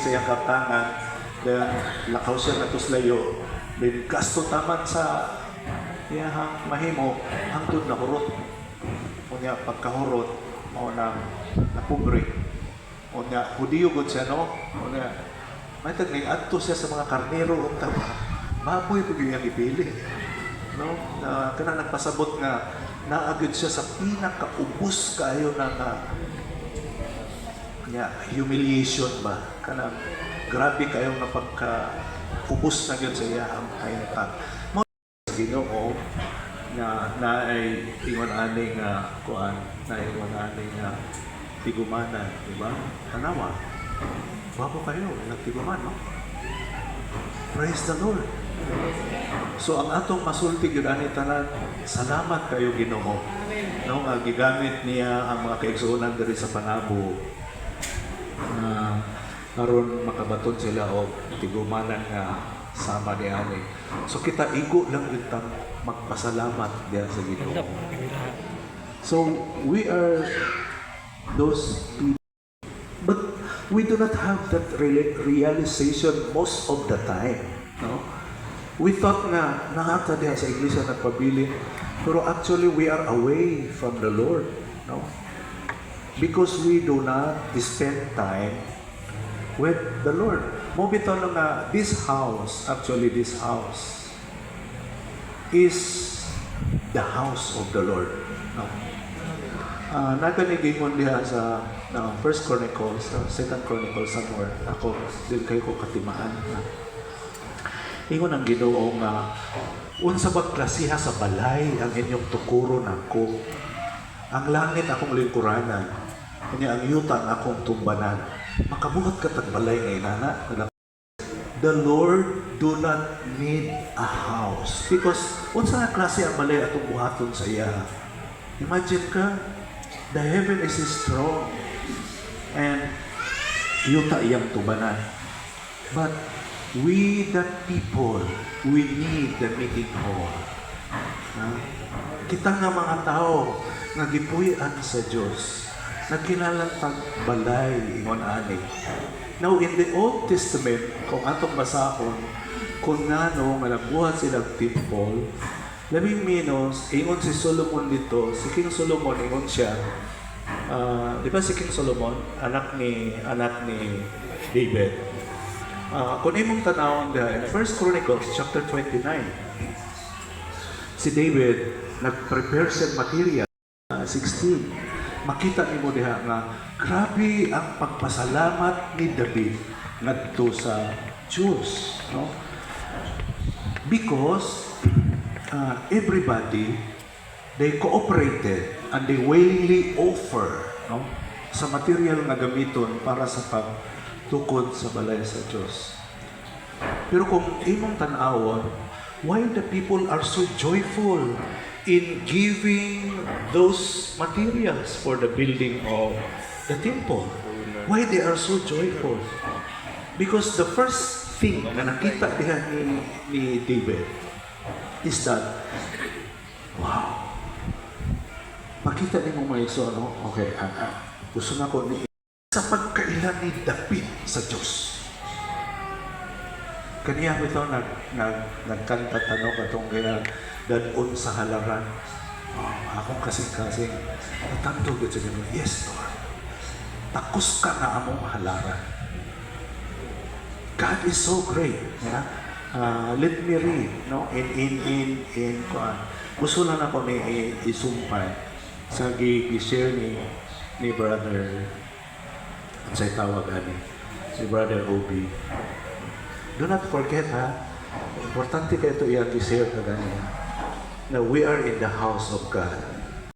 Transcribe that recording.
sa iyang kaptangan, then lakaw siya natuslayo, then gasto taman sa iyang mahimo, hangtod na hurot. Unya pagkahurot, o na napubre. Unya, hudiyo gud siya, no? Unya, may tagning adto siya sa mga karnero o taba. Baboy po yung ipili. No? Kana nagpasabot nga, naagad siya sa pinakaubos kayo na humiliation ba? Kana grabe kayo na pagka-ubos na yun sa iya ang kainatan. Ginoo na ay ingon ani nga kuan, na ingon ani nga tigumanan, di ba? Tanawa. Bago kayo, nagtiguman, no? Praise the Lord. So ang atong masulti gyud ani tanan, salamat kayo Ginoo. No, nga gigamit niya ang mga kaigsuonan diri sa panabo. Aron makabaton sila og tigumanan nga sama ni ani. So kita igo lang itang magpasalamat diya sa Ginoo. So we are those people, but we do not have that realization most of the time. No? We thought nga nangata diha sa iglesia nagpabilin, pero actually we are away from the Lord. No? Because we do not spend time with the Lord. Mo bitaw lang nga this house is the house of the Lord. No? Nagkanigingon diha sa First Chronicles, Second Chronicles somewhere. Ako, din kayo ko katimaan. Ingon ang Ginoo nga, unsa ba klasiha sa balay ang inyong tukuro nako? Ang langit akong lingkuranan, kanya ang yuta ang akong tumbanan. Makabuhat ka tag balay nga inana. The Lord do not need a house. Because unsa nga klase ang balay atong buhaton sa iya? Imagine ka, the heaven is strong and yuta iyang tubanan. But we the people, we need the meeting hall. Kita nga mga tao nga gipuy-an sa Dios, nagkinalang balay ingon ani. Now in the Old Testament, kung atong basahon, kung ngano nga nabuhat silang temple, labing menos, ingon si Solomon dito, si King Solomon, ingon siya, di ba si King Solomon, anak ni David. Kung imong tanawon in 1 Chronicles chapter 29, si David nag-prepare sa material 16. Makita nimo diha nga grabe ang pagpasalamat ni David ngadto sa Diyos, no? Because everybody, they cooperated and they willingly offer, no, sa material nga gamiton para sa pagtukod sa balay sa Diyos. Pero kung imong tan-awon, why the people are so joyful in giving those materials for the building of the temple? Why they are so joyful? Because the first thing na nakita diha ni David is that, wow, makita ni mo mga iso, no? Okay, gusto na ko ni sa pagkailan ni David sa Diyos. Kaniya ito nagkanta tanong katong kaya dadun sa halaran. Akong kasing-kasing natandog at sabi mo, yes, Lord. Takos ka na among halaran. God is so great. Yeah? Let me read, no? In gusto lang ako ni isumpay sa i-share ni brother sa tawag si brother Obi. Do not forget, importante kayo ito i-share ka ganyan, na we are in the house of God.